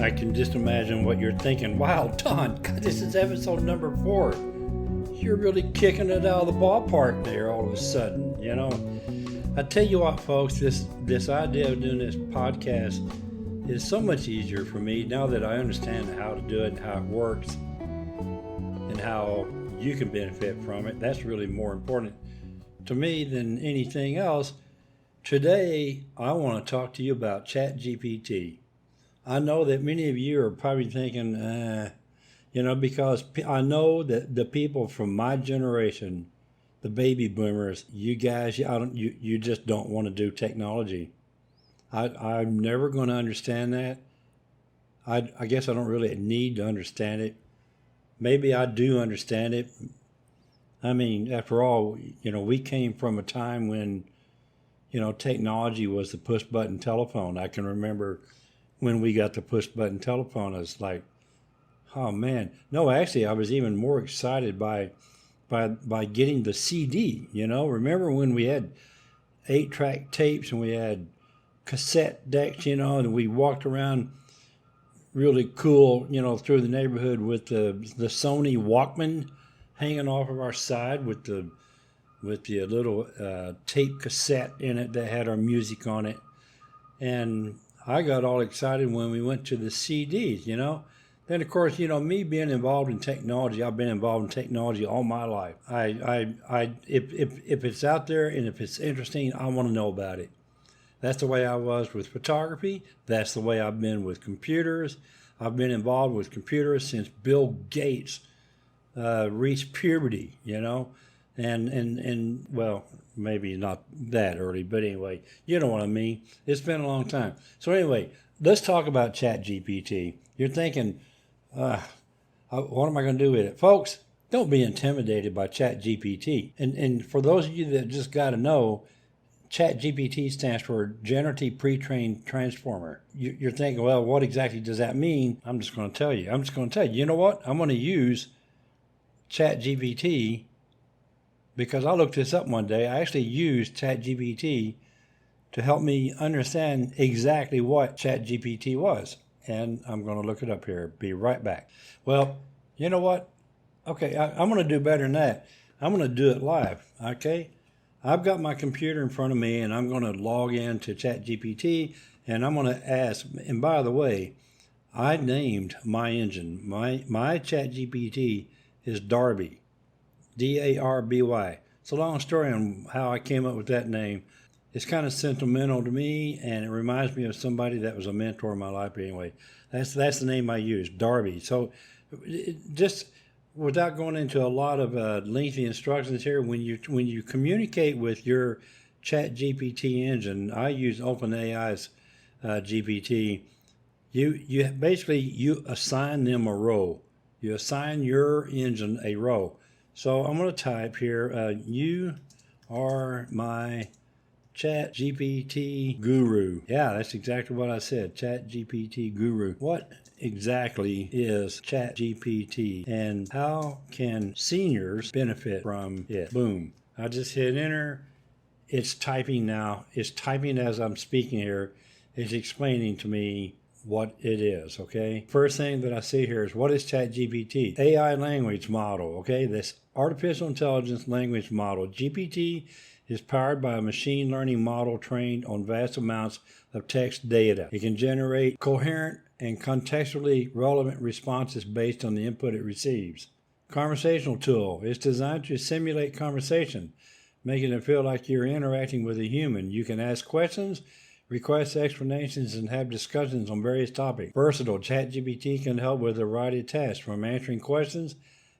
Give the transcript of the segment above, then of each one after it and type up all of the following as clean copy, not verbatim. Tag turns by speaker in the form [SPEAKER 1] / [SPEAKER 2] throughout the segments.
[SPEAKER 1] I can just imagine what you're thinking. Wow, Don, God, this is episode number 4. You're really kicking it out of the ballpark there all of a sudden, you know. I tell you what, folks, this idea of doing this podcast is so much easier for me now that I understand how to do it and how it works and how you can benefit from it. That's really more important to me than anything else. Today, I want to talk to you about ChatGPT. I know that many of you are probably thinking, because I know that the people from my generation, the baby boomers, you guys, you just don't want to do technology. I'm never going to understand that. I guess I don't really need to understand it. Maybe I do understand it. I mean, after all, we came from a time when, technology was the push-button telephone. I can remember when we got the push-button telephone, I was like, oh, man. No, actually, I was even more excited by getting the CD, Remember when we had 8-track tapes and we had cassette decks, and we walked around really cool, through the neighborhood with the Sony Walkman hanging off of our side with the little tape cassette in it that had our music on it. And I got all excited when we went to the CDs, Then, of course, me being involved in technology, I've been involved in technology all my life. If it's out there and if it's interesting, I want to know about it. That's the way I was with photography. That's the way I've been with computers. I've been involved with computers since Bill Gates reached puberty, and well, maybe not that early, but anyway, you know what I mean. It's been a long time. So anyway, let's talk about ChatGPT. You're thinking, what am I going to do with it? Folks, don't be intimidated by ChatGPT. And for those of you that just got to know, ChatGPT stands for Generative Pre-trained Transformer. You're thinking, well, what exactly does that mean? I'm just going to tell you. You know what? I'm going to use ChatGPT because I looked this up one day. I actually used ChatGPT to help me understand exactly what ChatGPT was. And I'm going to look it up here. Be right back. Well, you know what? Okay, I'm going to do better than that. I'm going to do it live, okay? I've got my computer in front of me, and I'm going to log into ChatGPT, and I'm going to ask, and by the way, I named my engine. My ChatGPT is Darby, D-A-R-B-Y. It's a long story on how I came up with that name. It's kind of sentimental to me, and it reminds me of somebody that was a mentor in my life. But anyway, that's the name I use, Darby. So just without going into a lot of lengthy instructions here, when you communicate with your ChatGPT engine, I use OpenAI's GPT. You basically assign them a role. You assign your engine a role. So I'm going to type here, you are my ChatGPT guru. Yeah, that's exactly what I said, ChatGPT guru. What exactly is ChatGPT and how can seniors benefit from it? Boom. I just hit enter. It's typing now. It's typing as I'm speaking here. It's explaining to me what it is, okay? First thing that I see here is, what is ChatGPT? AI language model, okay? This artificial intelligence language model. GPT is powered by a machine learning model trained on vast amounts of text data. It can generate coherent and contextually relevant responses based on the input it receives. Conversational tool. It's designed to simulate conversation, making it feel like you're interacting with a human. You can ask questions, request explanations, and have discussions on various topics. Versatile. ChatGPT can help with a variety of tasks, from answering questions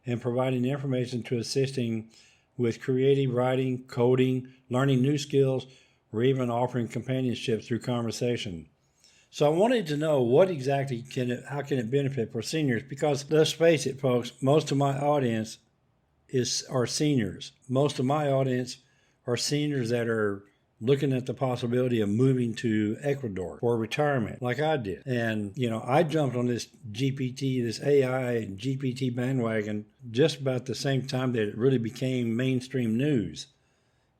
[SPEAKER 1] and providing information to assisting with creative writing, coding, learning new skills, or even offering companionship through conversation. So I wanted to know what exactly how can it benefit for seniors? Because let's face it, folks, most of my audience are seniors. Most of my audience are seniors that are looking at the possibility of moving to Ecuador for retirement, like I did. And, I jumped on this this AI and GPT bandwagon just about the same time that it really became mainstream news.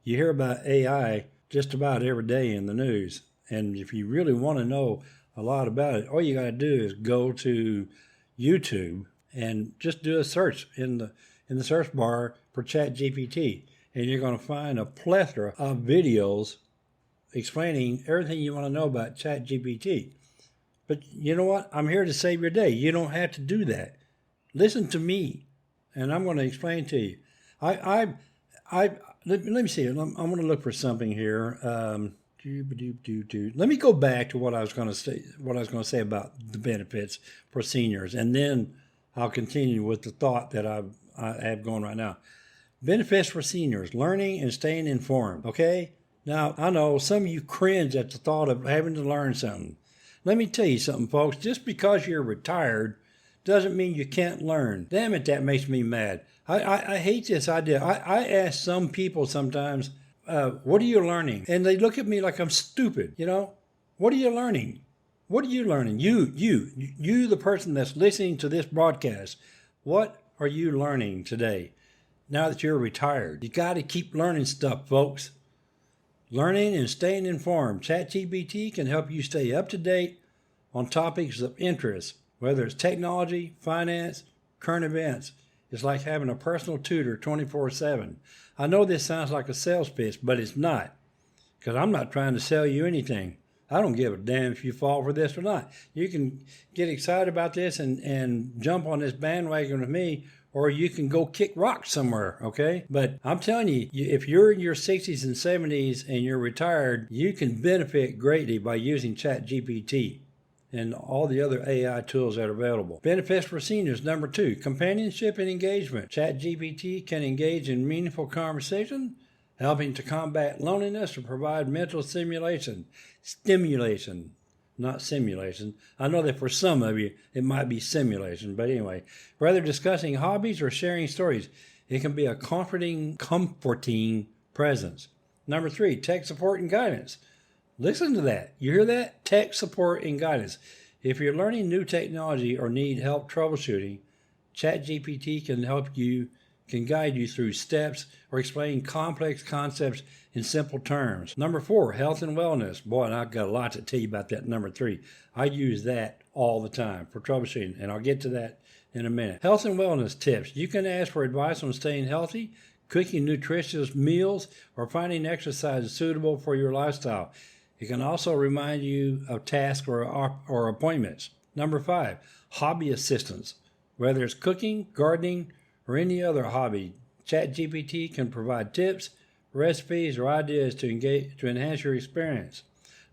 [SPEAKER 1] You hear about AI just about every day in the news. And if you really want to know a lot about it, all you got to do is go to YouTube and just do a search in the search bar for ChatGPT, and you're going to find a plethora of videos explaining everything you want to know about ChatGPT. But you know what? I'm here to save your day. You don't have to do that. Listen to me, and I'm going to explain to you. Let me see. I'm going to look for something here. Let me go back to what I was going to say. What I was going to say about the benefits for seniors, and then I'll continue with the thought that I have going right now. Benefits for seniors: learning and staying informed. Okay. Now I know some of you cringe at the thought of having to learn something. Let me tell you something, folks. Just because you're retired doesn't mean you can't learn. Damn it, that makes me mad. I hate this idea. I ask some people sometimes, what are you learning? And they look at me like I'm stupid, you know? What are you learning? What are you learning? You, the person that's listening to this broadcast, what are you learning today now that you're retired? You got to keep learning stuff, folks. Learning and staying informed. ChatGPT can help you stay up to date on topics of interest, whether it's technology, finance, current events. It's like having a personal tutor 24/7. I know this sounds like a sales pitch, but it's not, because I'm not trying to sell you anything. I don't give a damn if you fall for this or not. You can get excited about this and jump on this bandwagon with me, or you can go kick rocks somewhere, okay? But I'm telling you, if you're in your 60s and 70s and you're retired, you can benefit greatly by using ChatGPT and all the other AI tools that are available. Benefits for seniors, number 2, companionship and engagement. ChatGPT can engage in meaningful conversation, helping to combat loneliness or provide mental stimulation, not simulation. I know that for some of you, it might be simulation, but anyway, whether discussing hobbies or sharing stories, it can be a comforting presence. Number 3, tech support and guidance. Listen to that. You hear that? Tech support and guidance. If you're learning new technology or need help troubleshooting, ChatGPT can guide you through steps or explain complex concepts in simple terms. Number 4, health and wellness. Boy, and I've got a lot to tell you about that. Number 3, I use that all the time for troubleshooting, and I'll get to that in a minute. Health and wellness tips. You can ask for advice on staying healthy, cooking nutritious meals, or finding exercise suitable for your lifestyle. It can also remind you of tasks or appointments. Number 5, hobby assistance. Whether it's cooking, gardening, or any other hobby, ChatGPT can provide tips, recipes, or ideas to enhance your experience.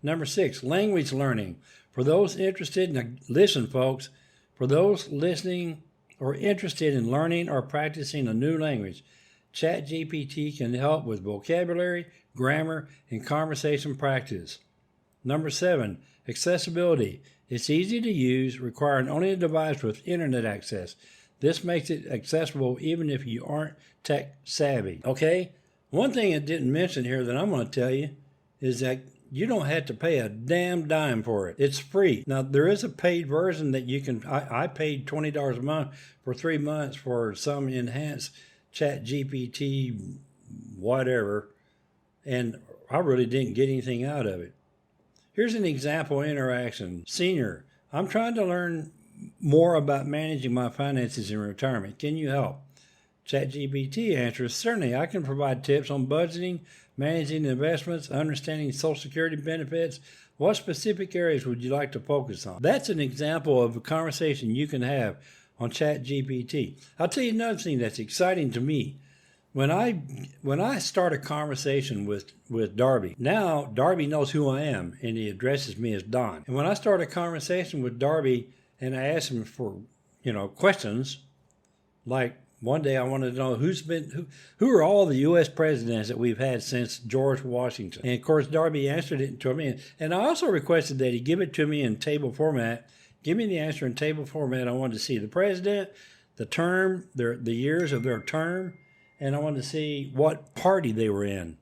[SPEAKER 1] Number 6, language learning. For those interested, now listen, folks, for those listening or interested in learning or practicing a new language, ChatGPT can help with vocabulary, grammar, and conversation practice. Number 7, accessibility. It's easy to use, requiring only a device with internet access. This makes it accessible even if you aren't tech savvy. Okay? One thing it didn't mention here that I'm going to tell you is that you don't have to pay a damn dime for it. It's free. Now, there is a paid version that you can. I paid $20 a month for 3 months for some enhanced ChatGPT whatever, and I really didn't get anything out of it. Here's an example interaction. Senior, I'm trying to learn more about managing my finances in retirement. Can you help? ChatGPT answers, certainly, I can provide tips on budgeting, managing investments, understanding Social Security benefits. What specific areas would you like to focus on? That's an example of a conversation you can have on ChatGPT. I'll tell you another thing that's exciting to me. When I start a conversation with Darby, now Darby knows who I am, and he addresses me as Don. And when I start a conversation with Darby and I ask him for, questions, like one day I wanted to know who are all the U.S. presidents that we've had since George Washington. And of course, Darby answered it to me. And I also requested that he give it to me in table format. Give me the answer in table format. I wanted to see the president, the term, the years of their term, and I wanted to see what party they were in.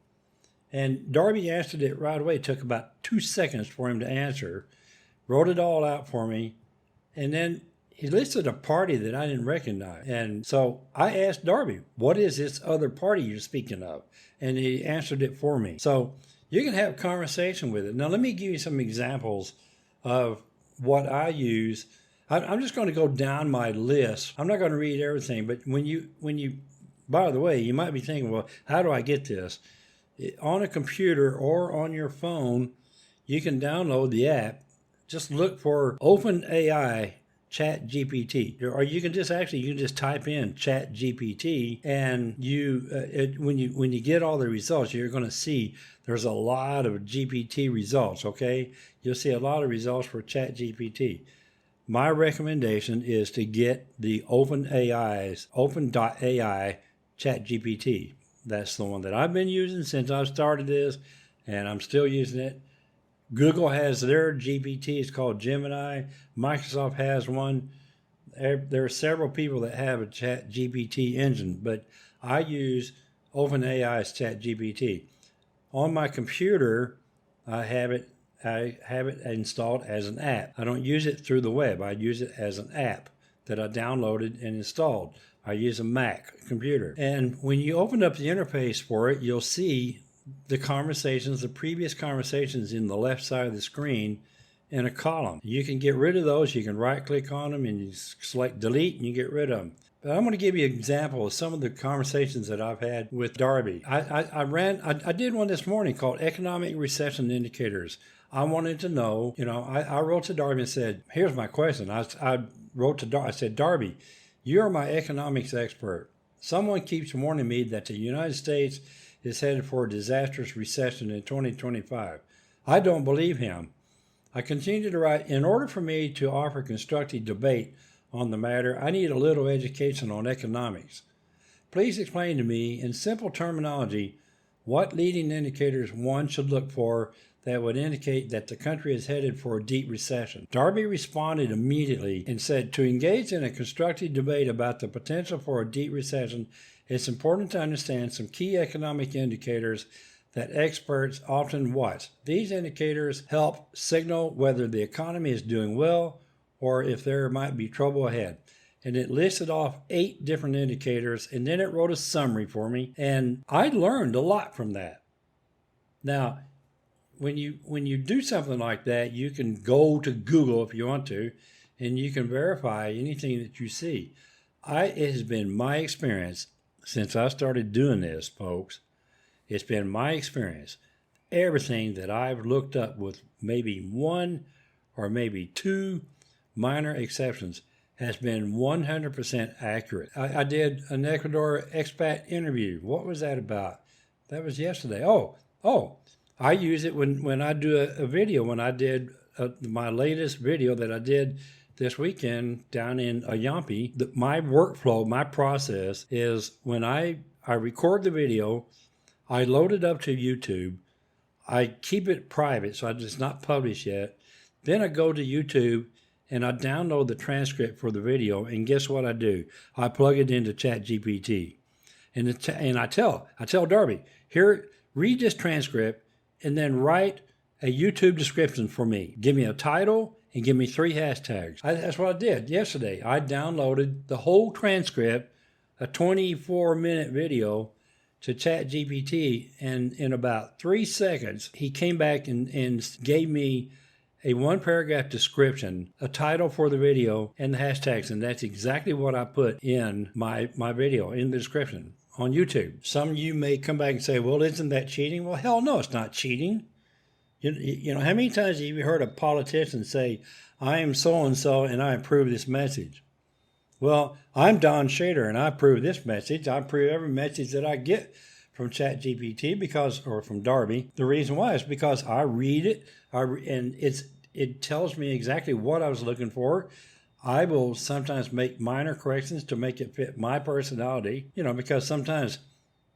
[SPEAKER 1] And Darby answered it right away. It took about 2 seconds for him to answer, wrote it all out for me, and then he listed a party that I didn't recognize. And so I asked Darby, what is this other party you're speaking of? And he answered it for me. So you can have a conversation with it. Now, let me give you some examples of what I use. I'm just going to go down my list. I'm not going to read everything, but when you, by the way, you might be thinking, well, how do I get this? On a computer or on your phone, you can download the app. Just look for OpenAI ChatGPT, or you can just type in ChatGPT, and when you get all the results, you're going to see there's a lot of GPT results. Okay, you'll see a lot of results for ChatGPT. My recommendation is to get the OpenAI ChatGPT. That's the one that I've been using since I started this, and I'm still using it. Google has their GPT. It's called Gemini. Microsoft has one. There are several people that have a ChatGPT engine, but I use OpenAI's ChatGPT. On my computer, I have it installed as an app. I don't use it through the web. I use it as an app that I downloaded and installed. I use a Mac computer. And when you open up the interface for it, you'll see the previous conversations in the left side of the screen in a column. You can get rid of those. You can right click on them and you select delete and you get rid of them. But I'm going to give you an example of some of the conversations that I've had with Darby. I did one this morning called Economic Recession Indicators. I wanted to know, I wrote to Darby and said, here's my question. I wrote to Darby, I said, Darby, you're my economics expert. Someone keeps warning me that the United States is headed for a disastrous recession in 2025. I don't believe him. I continue to write, in order for me to offer constructive debate on the matter, I need a little education on economics. Please explain to me, in simple terminology, what leading indicators one should look for that would indicate that the country is headed for a deep recession. Darby responded immediately and said, to engage in a constructive debate about the potential for a deep recession, it's important to understand some key economic indicators that experts often watch. These indicators help signal whether the economy is doing well or if there might be trouble ahead. And it listed off 8 different indicators, and then it wrote a summary for me, and I learned a lot from that. Now, when you do something like that, you can go to Google if you want to, and you can verify anything that you see. It has been my experience since I started doing this, folks. It's been my experience. Everything that I've looked up, with maybe one or maybe 2 minor exceptions, has been 100% accurate. I did an Ecuador expat interview. What was that about? That was yesterday. I use it when I do a video. When I did my latest video that I did this weekend down in Ayampi, my workflow, my process is when I record the video, I load it up to YouTube, I keep it private, so it's not published yet. Then I go to YouTube and I download the transcript for the video, and guess what I do? I plug it into ChatGPT, and I tell Darby, here, read this transcript, and then write a YouTube description for me. Give me a title and give me 3 hashtags. That's what I did yesterday. I downloaded the whole transcript, a 24-minute video, to ChatGPT, and in about 3 seconds, he came back and gave me a 1-paragraph description, a title for the video, and the hashtags, and that's exactly what I put in my video, in the description on YouTube. Some of you may come back and say, well, isn't that cheating? Well, hell no, it's not cheating. You know, how many times have you heard a politician say, I am so-and-so and I approve this message? Well, I'm Don Shader and I approve this message. I approve every message that I get from ChatGPT or from Darby. The reason why is because I read it, and it tells me exactly what I was looking for. I will sometimes make minor corrections to make it fit my personality, because sometimes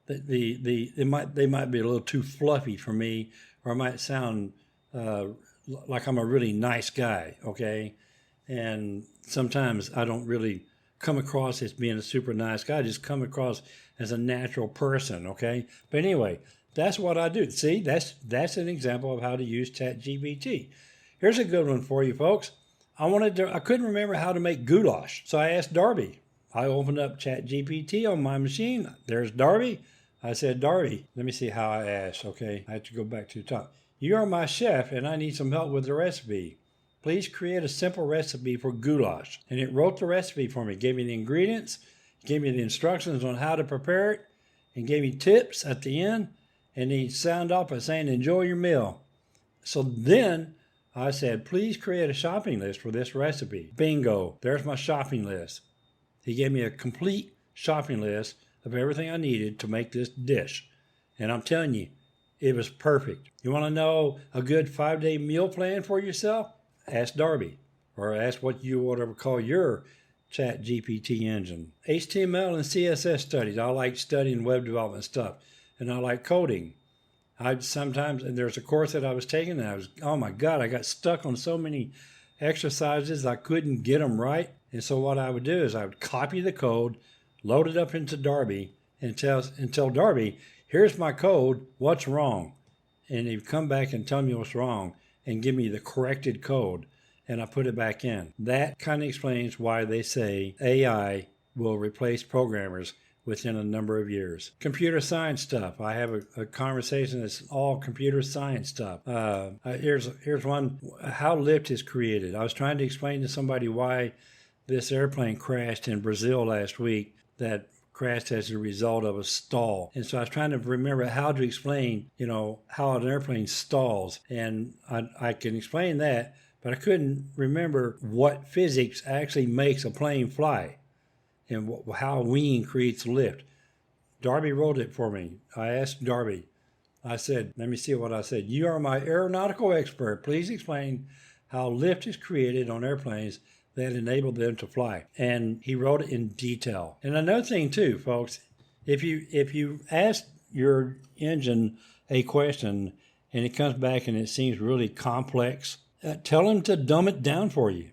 [SPEAKER 1] they might be a little too fluffy for me, or I might sound like I'm a really nice guy, okay? And sometimes I don't really come across as being a super nice guy. I just come across as a natural person, okay? But anyway, that's what I do. See, that's an example of how to use ChatGPT. Here's a good one for you, folks. I couldn't remember how to make goulash, so I asked Darby. I opened up ChatGPT on my machine. There's Darby. I said, Darby, let me see how I asked, okay? I have to go back to the top. You are my chef, and I need some help with the recipe. please create a simple recipe for goulash. And it wrote the recipe for me, gave me the ingredients, gave me the instructions on how to prepare it, and gave me tips at the end. And he signed off by saying, enjoy your meal. So then I said, please create a shopping list for this recipe. Bingo, there's my shopping list. He gave me a complete shopping list of everything I needed to make this dish. And I'm telling you, it was perfect. You want to know a good 5-day meal plan for yourself? Ask Darby, or ask what you would call your ChatGPT engine. HTML and CSS studies. I like studying web development stuff, and I like coding. And there's a course that I was taking, and oh my God, I got stuck on so many exercises, I couldn't get them right. And so what I would do is I would copy the code, load it up into Darby, and tell Darby, here's my code, what's wrong? And he'd come back and tell me what's wrong and give me the corrected code, and I put it back in. That kind of explains why they say AI will replace programmers within a number of years. Computer science stuff. I have a conversation that's all computer science stuff. Here's one, how lift is created. I was trying to explain to somebody why this airplane crashed in Brazil last week, that crashed as a result of a stall. And so I was trying to remember how to explain, how an airplane stalls. And I can explain that, but I couldn't remember what physics actually makes a plane fly and how wing creates lift. Darby wrote it for me. I asked Darby, I said, let me see what I said. You are my aeronautical expert. Please explain how lift is created on airplanes that enable them to fly. And he wrote it in detail. And another thing too, folks, if you ask your engine a question and it comes back and it seems really complex, tell him to dumb it down for you.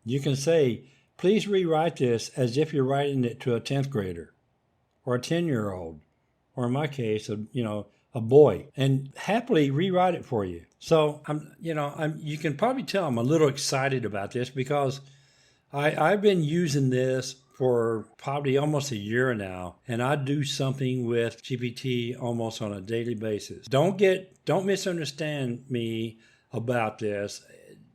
[SPEAKER 1] You can say, please rewrite this as if you're writing it to a 10th grader or a 10-year-old, or in my case, a boy, and happily rewrite it for you. So you can probably tell I'm a little excited about this because I've been using this for probably almost a year now, and I do something with GPT almost on a daily basis. Don't misunderstand me about this.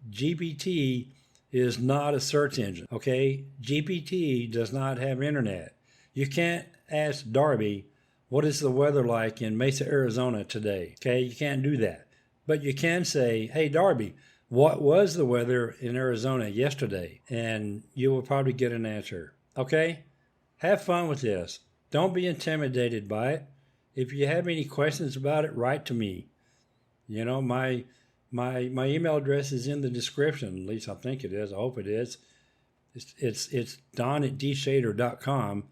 [SPEAKER 1] GPT is not a search engine, okay? GPT does not have internet. You can't ask Darby, what is the weather like in Mesa, Arizona today? Okay, you can't do that. But you can say, hey, Darby, what was the weather in Arizona yesterday? And you will probably get an answer, okay? Have fun with this. Don't be intimidated by it. If you have any questions about it, write to me. My email address is in the description. At least I think it is. I hope it is. It's don@dshader.com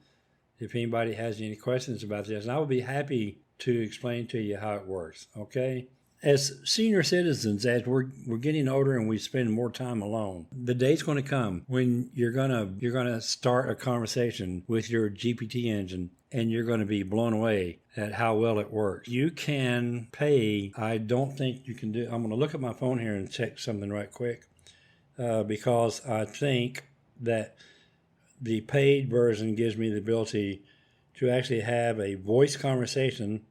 [SPEAKER 1] if anybody has any questions about this. And I will be happy to explain to you how it works, okay? As senior citizens, as we're getting older and we spend more time alone, the day's going to come when you're gonna start a conversation with your GPT engine, and you're going to be blown away at how well it works. You can pay. I don't think you can do. I'm going to look at my phone here and check something right quick because I think that the paid version gives me the ability to actually have a voice conversation.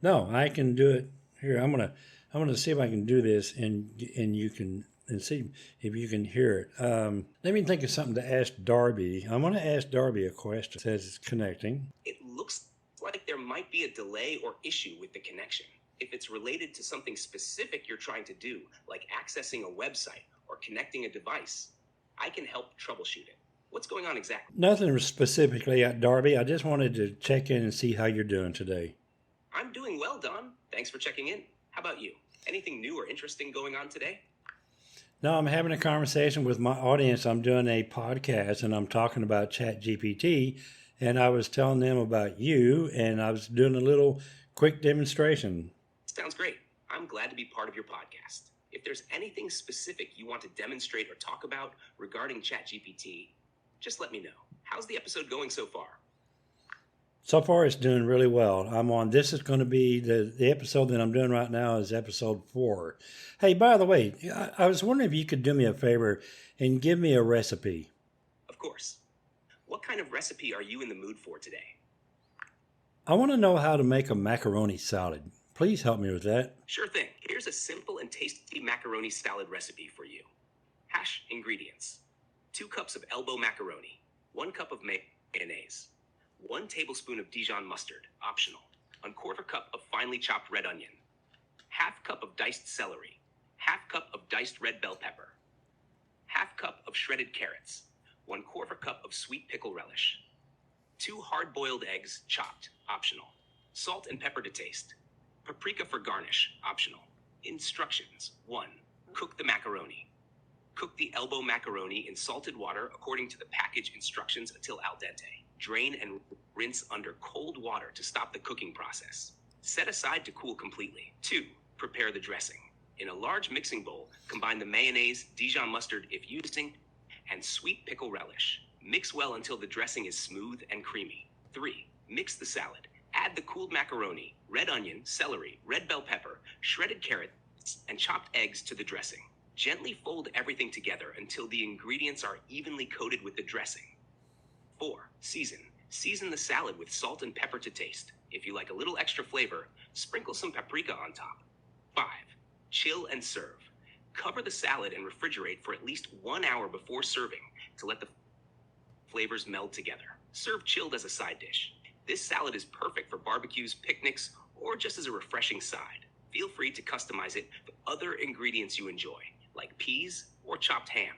[SPEAKER 1] No, I can do it here. I'm gonna see if I can do this, and you can see if you can hear it. Let me think of something to ask Darby. I'm gonna ask Darby a question. It says it's connecting.
[SPEAKER 2] It looks like there might be a delay or issue with the connection. If it's related to something specific you're trying to do, like accessing a website or connecting a device, I can help troubleshoot it. What's going on exactly?
[SPEAKER 1] Nothing specifically at Darby. I just wanted to check in and see how you're doing today.
[SPEAKER 2] I'm doing well, Don. Thanks for checking in. How about you? Anything new or interesting going on today?
[SPEAKER 1] No, I'm having a conversation with my audience. I'm doing a podcast and I'm talking about ChatGPT, and I was telling them about you, and I was doing a little quick demonstration.
[SPEAKER 2] Sounds great. I'm glad to be part of your podcast. If there's anything specific you want to demonstrate or talk about regarding ChatGPT, just let me know. How's the episode going so far?
[SPEAKER 1] So far, it's doing really well. This is going to be the episode that I'm doing right now is episode 4. Hey, by the way, I was wondering if you could do me a favor and give me a recipe.
[SPEAKER 2] Of course. What kind of recipe are you in the mood for today?
[SPEAKER 1] I want to know how to make a macaroni salad. Please help me with that.
[SPEAKER 2] Sure thing. Here's a simple and tasty macaroni salad recipe for you. Hash ingredients: 2 cups of elbow macaroni, 1 cup of mayonnaise, 1 tablespoon of Dijon mustard, optional, 1/4 cup of finely chopped red onion, 1/2 cup of diced celery, 1/2 cup of diced red bell pepper, 1/2 cup of shredded carrots, 1/4 cup of sweet pickle relish, 2 hard-boiled eggs, chopped, optional, salt and pepper to taste, paprika for garnish, optional. Instructions: 1. Cook the macaroni. Cook the elbow macaroni in salted water according to the package instructions until al dente. Drain and rinse under cold water to stop the cooking process. Set aside to cool completely. 2. Prepare the dressing. In a large mixing bowl, combine the mayonnaise, Dijon mustard if using, and sweet pickle relish. Mix well until the dressing is smooth and creamy. 3. Mix the salad. Add the cooled macaroni, red onion, celery, red bell pepper, shredded carrots, and chopped eggs to the dressing. Gently fold everything together until the ingredients are evenly coated with the dressing. 4. Season. Season the salad with salt and pepper to taste. If you like a little extra flavor, sprinkle some paprika on top. 5. Chill and serve. Cover the salad and refrigerate for at least 1 hour before serving to let the flavors meld together. Serve chilled as a side dish. This salad is perfect for barbecues, picnics, or just as a refreshing side. Feel free to customize it with other ingredients you enjoy, like peas or chopped ham.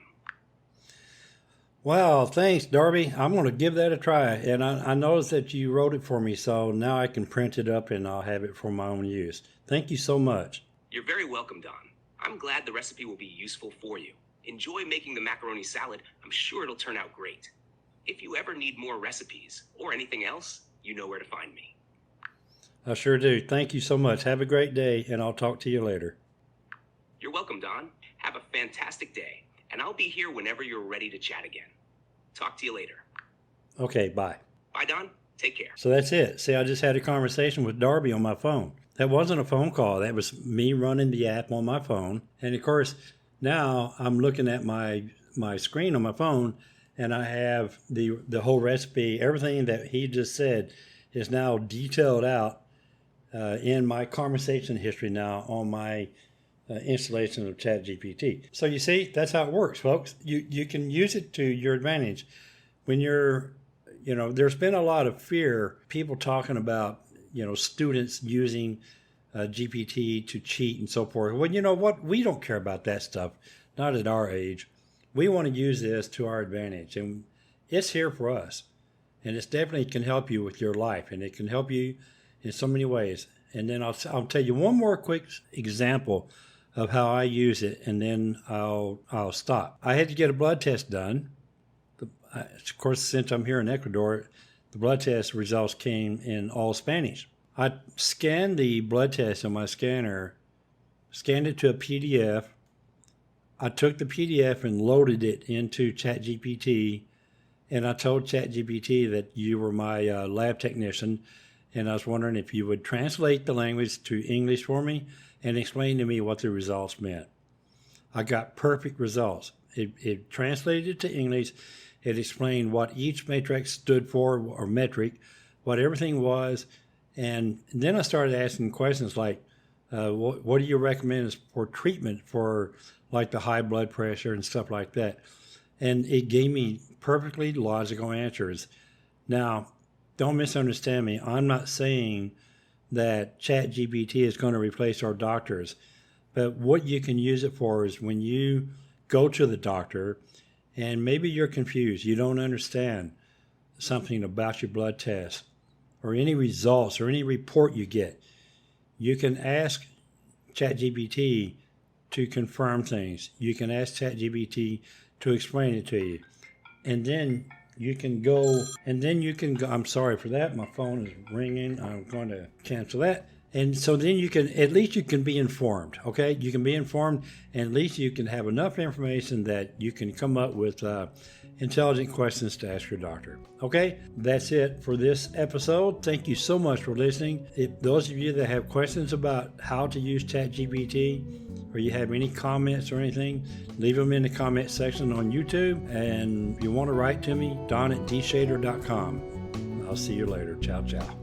[SPEAKER 1] Wow, thanks, Darby. I'm going to give that a try. And I noticed that you wrote it for me, so now I can print it up and I'll have it for my own use. Thank you so much.
[SPEAKER 2] You're very welcome, Don. I'm glad the recipe will be useful for you. Enjoy making the macaroni salad. I'm sure it'll turn out great. If you ever need more recipes or anything else, you know where to find me.
[SPEAKER 1] I sure do. Thank you so much. Have a great day, and I'll talk to you later.
[SPEAKER 2] You're welcome, Don. Have a fantastic day, and I'll be here whenever you're ready to chat again. Talk to you later.
[SPEAKER 1] Okay, bye.
[SPEAKER 2] Bye, Don. Take care.
[SPEAKER 1] So that's it. See, I just had a conversation with Darby on my phone. That wasn't a phone call. That was me running the app on my phone. And of course, now I'm looking at my screen on my phone, and I have the whole recipe. Everything that he just said is now detailed out in my conversation history now on my installation of ChatGPT. So you see, that's how it works, folks. You can use it to your advantage. When there's been a lot of fear, people talking about, students using GPT to cheat and so forth. Well, you know what? We don't care about that stuff, not at our age. We want to use this to our advantage, and it's here for us. And it definitely can help you with your life, and it can help you in so many ways. And then I'll tell you one more quick example of how I use it, and then I'll stop. I had to get a blood test done. Of course, since I'm here in Ecuador, the blood test results came in all Spanish. I scanned the blood test on my scanner, scanned it to a PDF. I took the PDF and loaded it into ChatGPT, and I told ChatGPT that you were my lab technician, and I was wondering if you would translate the language to English for me and explain to me what the results meant. I got perfect results. It translated it to English. It explained what each matrix stood for, or metric, what everything was. And then I started asking questions like, what do you recommend for treatment for like the high blood pressure and stuff like that? And it gave me perfectly logical answers. Now, don't misunderstand me. I'm not saying that ChatGPT is going to replace our doctors. But what you can use it for is when you go to the doctor and maybe you're confused, you don't understand something about your blood test or any results or any report you get, you can ask ChatGPT to confirm things. You can ask ChatGPT to explain it to you. And then you can go, I'm sorry for that. My phone is ringing. I'm going to cancel that. And so then at least you can be informed, okay? You can be informed, and at least you can have enough information that you can come up with intelligent questions to ask your doctor, okay? That's it for this episode. Thank you so much for listening. If those of you that have questions about how to use ChatGPT, or you have any comments or anything, leave them in the comment section on YouTube. And if you want to write to me, don@dshader.com. I'll see you later. Ciao, ciao.